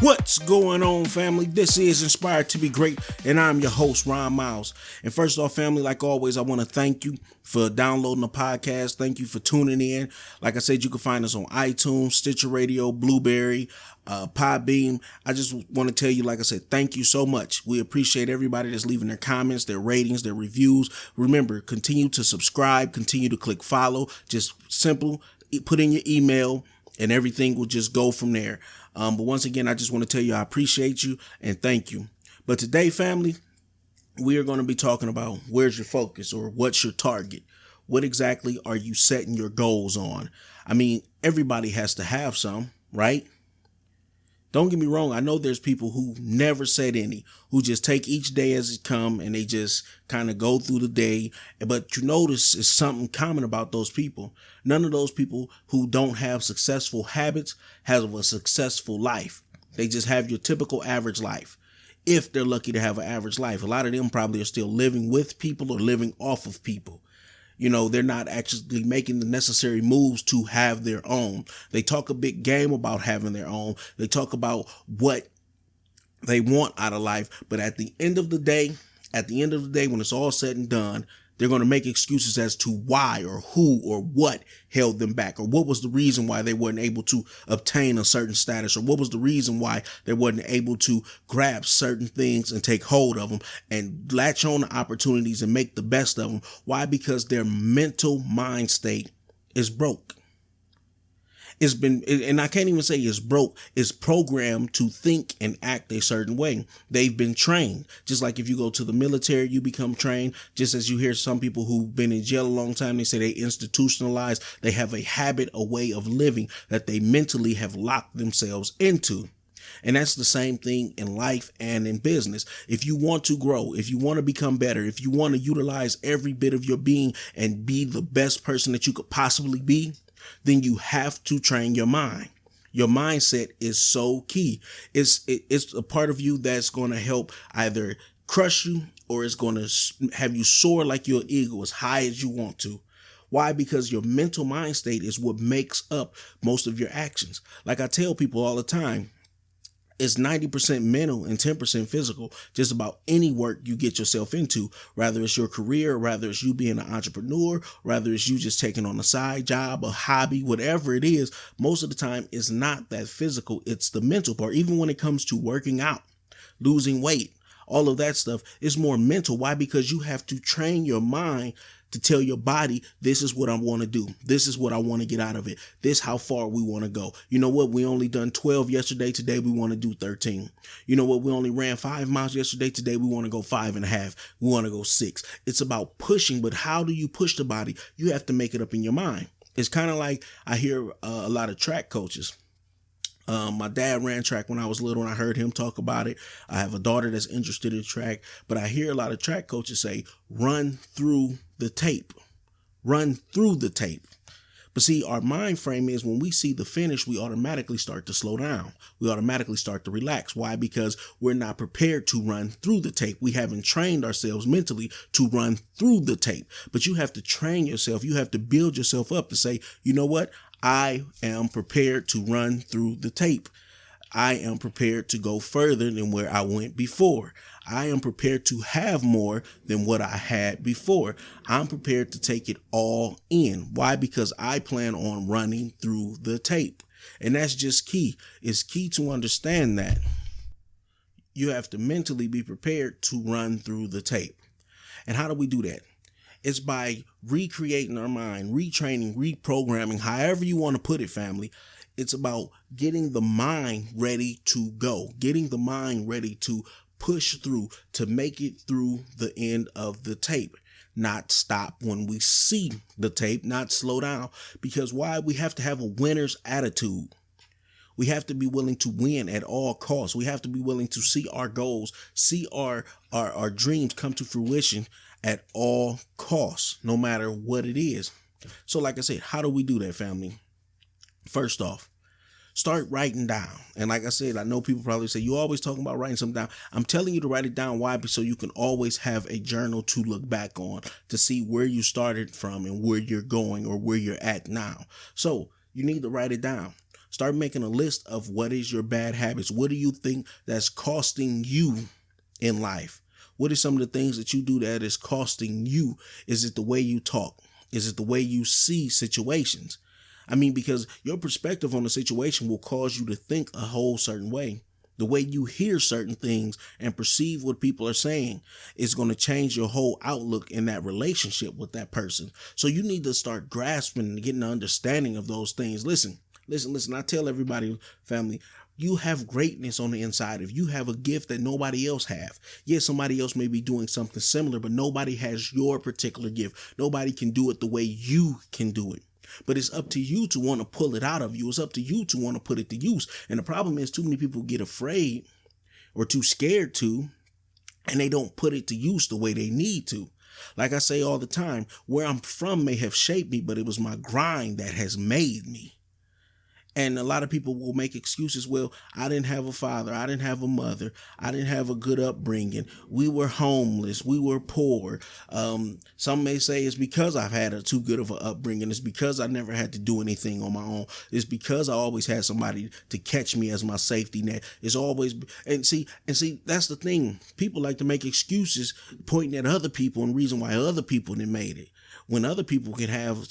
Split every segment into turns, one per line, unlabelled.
What's going on, family? This is Inspired to Be Great, and I'm your host, Ron Miles. And first off, family, like always, I want to thank you for downloading the podcast. Thank you for tuning in. Like I said, you can find us on iTunes, Stitcher Radio, Blueberry, Podbean. I just want to tell you, like I said, thank you so much. We appreciate everybody that's leaving their comments, their ratings, their reviews. Remember, continue to subscribe, continue to click follow. Just simple, put in your email, and everything will just go from there. But once again, I just want to tell you I appreciate you and thank you. But today, family, we are going to be talking about where's your focus or what's your target? What exactly are you setting your goals on? I mean, everybody has to have some, right? Don't get me wrong. I know there's people who never set any, who just take each day as it come and they just kind of go through the day. But you notice it's something common about those people. None of those people who don't have successful habits have a successful life. They just have your typical average life. If they're lucky to have an average life, a lot of them probably are still living with people or living off of people. You know, they're not actually making the necessary moves to have their own. They talk a big game about having their own. They talk about what they want out of life. But at the end of the day, when it's all said and done, they're going to make excuses as to why or who or what held them back, or what was the reason why they weren't able to obtain a certain status, or what was the reason why they weren't able to grab certain things and take hold of them and latch on to opportunities and make the best of them. Why? Because their mental mind state is broke. It's been, and I can't even say it's broke, it's programmed to think and act a certain way. They've been trained. Just like if you go to the military, you become trained. Just as you hear some people who've been in jail a long time, they say they institutionalized. They have a habit, a way of living that they mentally have locked themselves into. And that's the same thing in life and in business. If you want to grow, if you want to become better, if you want to utilize every bit of your being and be the best person that you could possibly be, then you have to train your mind. Your mindset is so key. It's a part of you that's going to help either crush you or it's going to have you soar like your eagle as high as you want to. Why? Because your mental mind state is what makes up most of your actions. Like I tell people all the time, it's 90% mental and 10% physical. Just about any work you get yourself into, rather it's your career, rather it's you being an entrepreneur, rather it's you just taking on a side job, a hobby, whatever it is, most of the time it's not that physical. It's the mental part. Even when it comes to working out, losing weight, all of that stuff is more mental. Why? Because you have to train your mind to tell your body, this is what I want to do. This is what I want to get out of it. This how far we want to go. You know what? We only done 12 yesterday. Today we want to do 13. You know what? We only ran 5 miles yesterday. Today we want to go 5.5. We want to go 6. It's about pushing, but how do you push the body? You have to make it up in your mind. It's kind of like I hear a lot of track coaches. My dad ran track when I was little and I heard him talk about it. I have a daughter that's interested in track, but I hear a lot of track coaches say, run through the tape, run through the tape. But see, our mind frame is when we see the finish, we automatically start to slow down. We automatically start to relax. Why? Because we're not prepared to run through the tape. We haven't trained ourselves mentally to run through the tape, but you have to train yourself. You have to build yourself up to say, you know what? I am prepared to run through the tape. I am prepared to go further than where I went before. I am prepared to have more than what I had before. I'm prepared to take it all in. Why? Because I plan on running through the tape. And that's just key. It's key to understand that you have to mentally be prepared to run through the tape. And how do we do that? It's by recreating our mind, retraining, reprogramming, however you want to put it, family. It's about getting the mind ready to go, getting the mind ready to push through, to make it through the end of the tape. Not stop when we see the tape, not slow down. Because why? We have to have a winner's attitude. We have to be willing to win at all costs. We have to be willing to see our goals, see our dreams come to fruition at all costs, no matter what it is. So like I said, how do we do that, family? First off, start writing down. And like I said, I know people probably say, you always talking about writing something down. I'm telling you to write it down. Why? So you can always have a journal to look back on to see where you started from and where you're going or where you're at now. So you need to write it down. Start making a list of what is your bad habits. What do you think that's costing you in life? What are some of the things that you do that is costing you? Is it the way you talk? Is it the way you see situations? I mean, because your perspective on the situation will cause you to think a whole certain way. The way you hear certain things and perceive what people are saying is going to change your whole outlook in that relationship with that person. So you need to start grasping and getting an understanding of those things. Listen. I tell everybody, family, you have greatness on the inside. If you have a gift that nobody else have, yes, somebody else may be doing something similar, but nobody has your particular gift. Nobody can do it the way you can do it. But it's up to you to want to pull it out of you. It's up to you to want to put it to use. And the problem is too many people get afraid or too scared to, and they don't put it to use the way they need to. Like I say all the time, where I'm from may have shaped me, but it was my grind that has made me. And a lot of people will make excuses. Well, I didn't have a father. I didn't have a mother. I didn't have a good upbringing. We were homeless. We were poor. Some may say it's because I've had too good of an upbringing. It's because I never had to do anything on my own. It's because I always had somebody to catch me as my safety net. It's always, and see, that's the thing. People like to make excuses pointing at other people and reason why other people didn't made it. When other people can have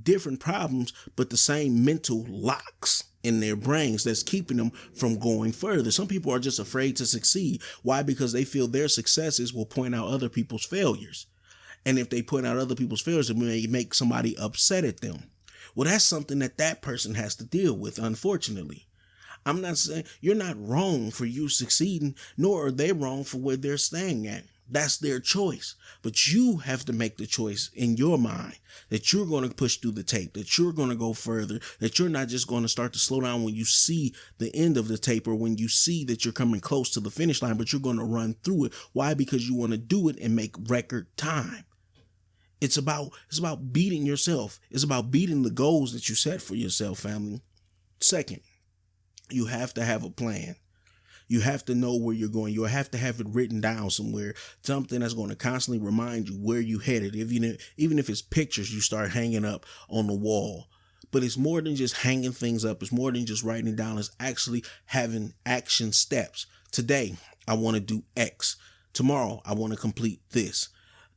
different problems, but the same mental locks in their brains that's keeping them from going further. Some people are just afraid to succeed. Why? Because they feel their successes will point out other people's failures. And if they point out other people's failures, it may make somebody upset at them. Well, that's something that person has to deal with, unfortunately. I'm not saying you're not wrong for you succeeding, nor are they wrong for where they're staying at. That's their choice. But you have to make the choice in your mind that you're going to push through the tape, that you're going to go further, that you're not just going to start to slow down when you see the end of the tape or when you see that you're coming close to the finish line, but you're going to run through it. Why? Because you want to do it and make record time. It's about beating yourself. It's about beating the goals that you set for yourself, family. Second, you have to have a plan. You have to know where you're going. You have to have it written down somewhere, something that's going to constantly remind you where you headed. Even if it's pictures you start hanging up on the wall. But it's more than just hanging things up. It's more than just writing it down. It's actually having action steps. Today, I want to do X. Tomorrow, I want to complete this.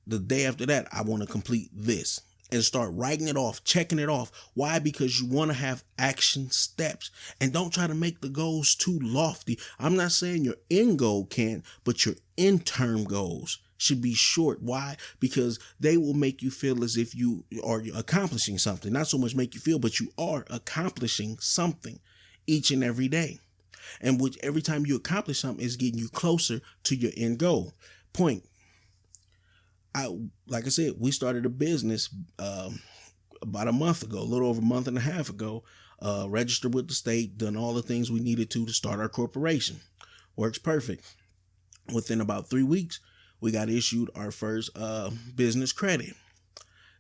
The day after that, I want to complete this. And start writing it off, checking it off. Why? Because you want to have action steps. And don't try to make the goals too lofty. I'm not saying your end goal can't, but your interim goals should be short. Why? Because they will make you feel as if you are accomplishing something. Not so much make you feel, but you are accomplishing something each and every day. And which every time you accomplish something is getting you closer to your end goal. Point. Like I said, we started a business about a month ago, a little over a month and a half ago, registered with the state, done all the things we needed to start our corporation. Works perfect. Within about 3 weeks, we got issued our first business credit.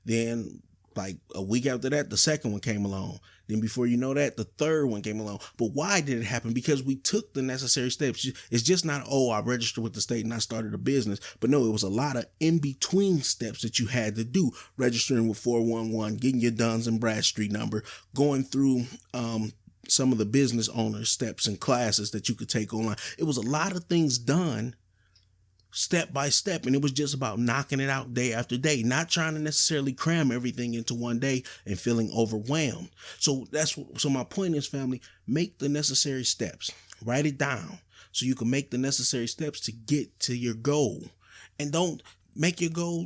Then like a week after that, the second one came along. Then before you know that, the third one came along. But why did it happen? Because we took the necessary steps. It's just not, I registered with the state and I started a business. But no, it was a lot of in-between steps that you had to do. Registering with 411, getting your Duns and Bradstreet number, going through some of the business owner steps and classes that you could take online. It was a lot of things done step by step, and it was just about knocking it out day after day, not trying to necessarily cram everything into one day and feeling overwhelmed. So my point is, family, make the necessary steps, write it down so you can make the necessary steps to get to your goal. And don't make your goal,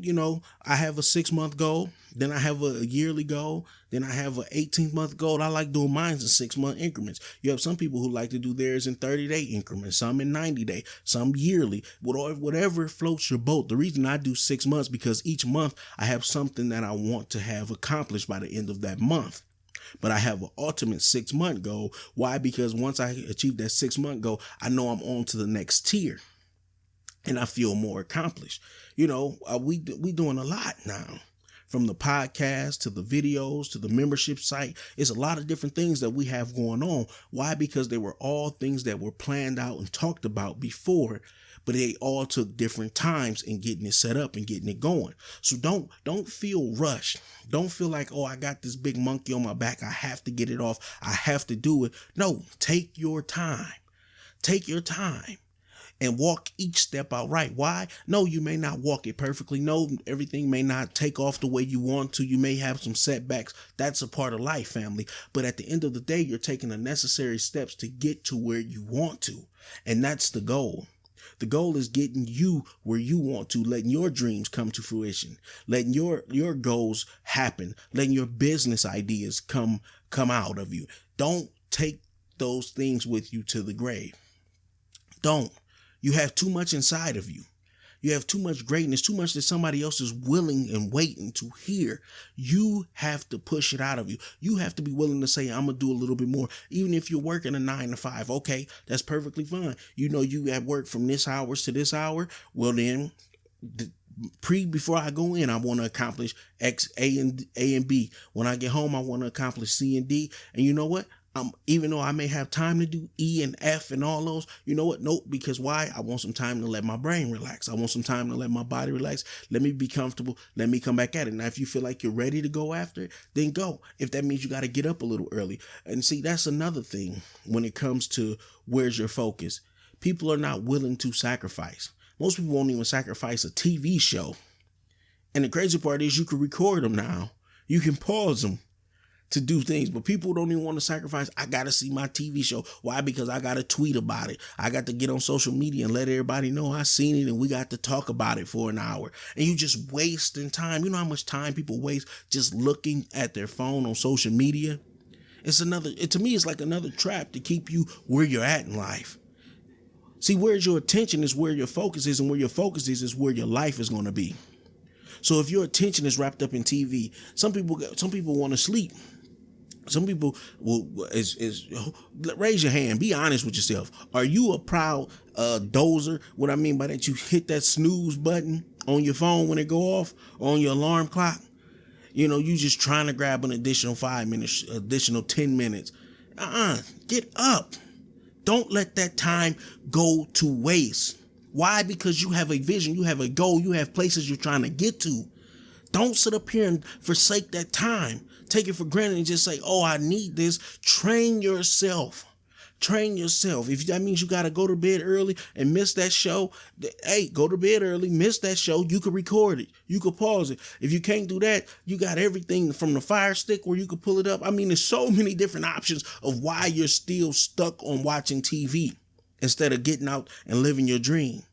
I have a 6-month goal, then I have a yearly goal, then I have an 18-month goal. I like doing mine in 6-month increments. You have some people who like to do theirs in 30-day increments, some in 90-day, some yearly, whatever floats your boat. The reason I do 6 months, because each month I have something that I want to have accomplished by the end of that month. But I have an ultimate 6-month goal. Why? Because once I achieve that 6-month goal, I know I'm on to the next tier. And I feel more accomplished. We doing a lot now. From the podcast to the videos to the membership site. It's a lot of different things that we have going on. Why? Because they were all things that were planned out and talked about before. but they all took different times in getting it set up and getting it going. So don't feel rushed. Don't feel like, oh, I got this big monkey on my back, I have to get it off, I have to do it. No, take your time. Take your time and walk each step out right. Why? No, you may not walk it perfectly. No, everything may not take off the way you want to. You may have some setbacks. That's a part of life, family. But at the end of the day, you're taking the necessary steps to get to where you want to. And that's the goal. The goal is getting you where you want to, letting your dreams come to fruition, letting your goals happen, letting your business ideas come out of you. Don't take those things with you to the grave. Don't. You have too much inside of you. You have too much greatness, too much that somebody else is willing and waiting to hear. You have to push it out of you. You have to be willing to say, I'm going to do a little bit more. Even if you're working a 9 to 5, okay, that's perfectly fine. You know, you have work from this hours to this hour. Well, then before I go in, I want to accomplish X, A and B. When I get home, I want to accomplish C and D. And you know what? Even though I may have time to do E and F and all those, you know what? Nope. Because why? I want some time to let my brain relax. I want some time to let my body relax. Let me be comfortable. Let me come back at it. Now, if you feel like you're ready to go after it, then go. If that means you got to get up a little early. And see, that's another thing when it comes to where's your focus. People are not willing to sacrifice. Most people won't even sacrifice a TV show. And the crazy part is you can record them now. You can pause them to do things, but people don't even want to sacrifice. I got to see my TV show. Why? Because I got to tweet about it. I got to get on social media and let everybody know I seen it and we got to talk about it for an hour. And you just wasting time. You know how much time people waste just looking at their phone on social media? To me, it's like another trap to keep you where you're at in life. See, where's your attention is where your focus is, and where your focus is where your life is going to be. So if your attention is wrapped up in TV, some people want to sleep. Some people will raise your hand. Be honest with yourself. Are you a proud dozer? What I mean by that, you hit that snooze button on your phone when it go off, or on your alarm clock. You know, you just trying to grab an additional 5 minutes, additional 10 minutes. Get up. Don't let that time go to waste. Why? Because you have a vision, you have a goal, you have places you're trying to get to. Don't sit up here and forsake that time. Take it for granted and just say, oh, I need this. Train yourself. Train yourself. If that means you got to go to bed early and miss that show, hey, go to bed early, miss that show. You could record it. You could pause it. If you can't do that, you got everything from the Fire Stick where you could pull it up. I mean, there's so many different options of why you're still stuck on watching TV instead of getting out and living your dream,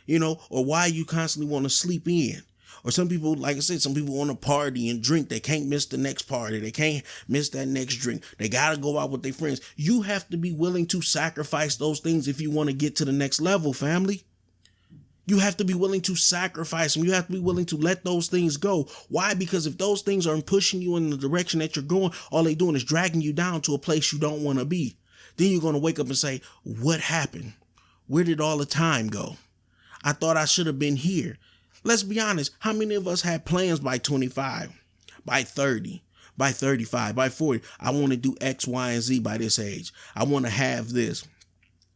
you know, or why you constantly want to sleep in. Or some people, like I said, some people want to party and drink. They can't miss the next party. They can't miss that next drink. They got to go out with their friends. You have to be willing to sacrifice those things if you want to get to the next level, family. You have to be willing to sacrifice them. You have to be willing to let those things go. Why? Because if those things aren't pushing you in the direction that you're going, all they're doing is dragging you down to a place you don't want to be. Then you're going to wake up and say, what happened? Where did all the time go? I thought I should have been here. Let's be honest. How many of us had plans by 25, by 30, by 35, by 40? I want to do X, Y, and Z by this age. I want to have this.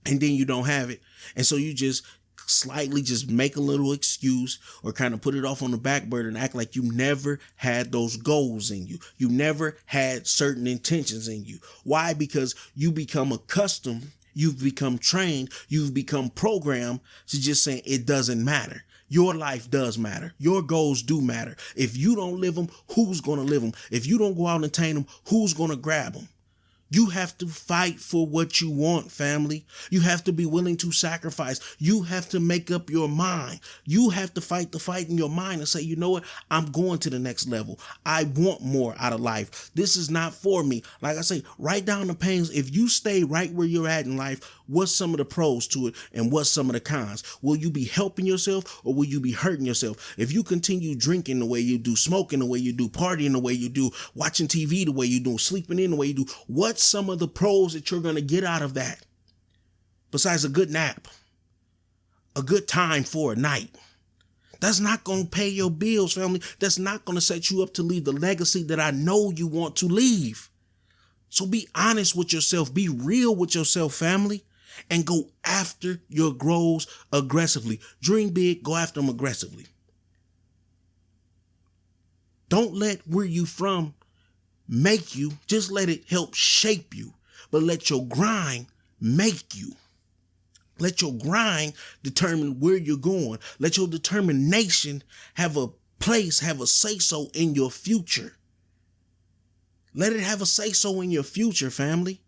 And then you don't have it. And so you just slightly just make a little excuse or kind of put it off on the back burner and act like you never had those goals in you. You never had certain intentions in you. Why? Because you become accustomed. You've become trained. You've become programmed to just saying it doesn't matter. Your life does matter. Your goals do matter. If you don't live them, who's going to live them? If you don't go out and attain them, who's going to grab them? You have to fight for what you want, family. You have to be willing to sacrifice. You have to make up your mind. You have to fight the fight in your mind and say, you know what? I'm going to the next level. I want more out of life. This is not for me. Like I say, write down the pains. If you stay right where you're at in life, what's some of the pros to it and what's some of the cons? Will you be helping yourself or will you be hurting yourself? If you continue drinking the way you do, smoking the way you do, partying the way you do, watching TV the way you do, sleeping in the way you do, what's some of the pros that you're going to get out of that? Besides a good nap, a good time for a night. That's not going to pay your bills, family. That's not going to set you up to leave the legacy that I know you want to leave. So be honest with yourself. Be real with yourself, family. and go after your goals aggressively. Dream big, go after them aggressively. Don't let where you from make you, just let it help shape you, but let your grind make you. Let your grind determine where you're going. Let your determination have a place, have a say-so in your future. Let it have a say-so in your future, family.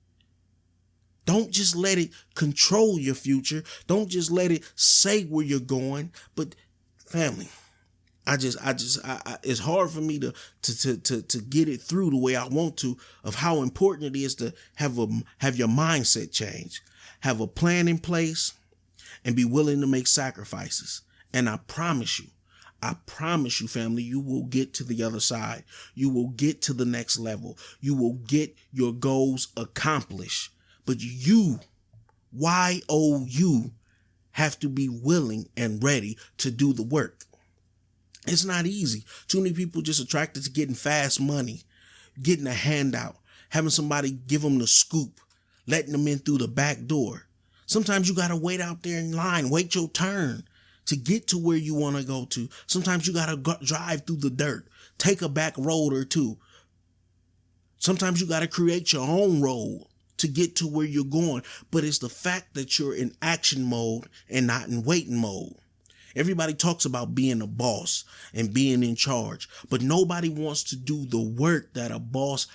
Don't just let it control your future. Don't just let it say where you're going. But family, it's hard for me to get it through the way I want to, of how important it is to have your mindset change, have a plan in place, and be willing to make sacrifices. And I promise you, family, you will get to the other side. You will get to the next level. You will get your goals accomplished. But you, Y-O-U, have to be willing and ready to do the work. It's not easy. Too many people just attracted to getting fast money, getting a handout, having somebody give them the scoop, letting them in through the back door. Sometimes you got to wait out there in line, wait your turn to get to where you want to go to. Sometimes you got to drive through the dirt, take a back road or two. Sometimes you got to create your own road to get to where you're going. But it's the fact that you're in action mode and not in waiting mode. Everybody talks about being a boss and being in charge, but nobody wants to do the work that a boss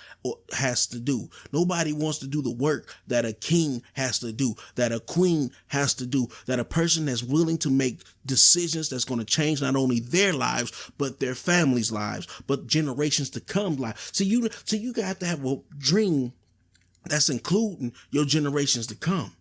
has to do. Nobody wants to do the work that a king has to do, that a queen has to do, that a person that's willing to make decisions that's going to change not only their lives, but their families' lives, but generations to come lives. So you got to have a dream that's including your generations to come,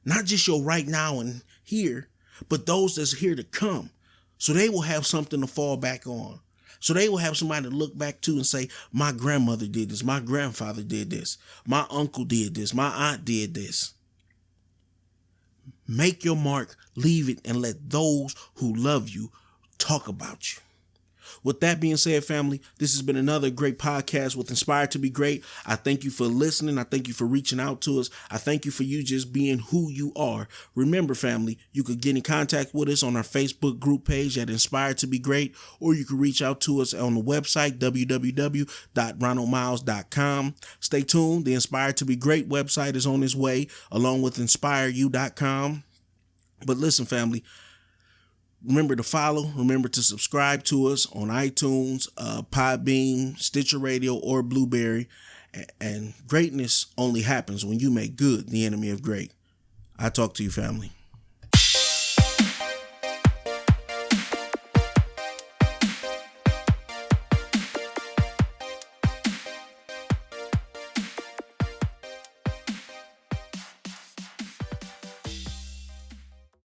not just your right now and here, but those that's here to come. So they will have something to fall back on. So they will have somebody to look back to and say, my grandmother did this. My grandfather did this. My uncle did this. My aunt did this. Make your mark, leave it, and let those who love you talk about you. With that being said, family, this has been another great podcast with Inspired to Be Great. I thank you for listening. I thank you for reaching out to us. I thank you for you just being who you are. Remember, family, you could get in contact with us on our Facebook group page at Inspired to Be Great, or you can reach out to us on the website, www.ronaldmiles.com. Stay tuned. The Inspired to Be Great website is on its way, along with inspireyou.com. But listen, family, remember to follow, remember to subscribe to us on iTunes, Podbean, Stitcher Radio, or Blueberry. And greatness only happens when you make good the enemy of great. I talk to you, family.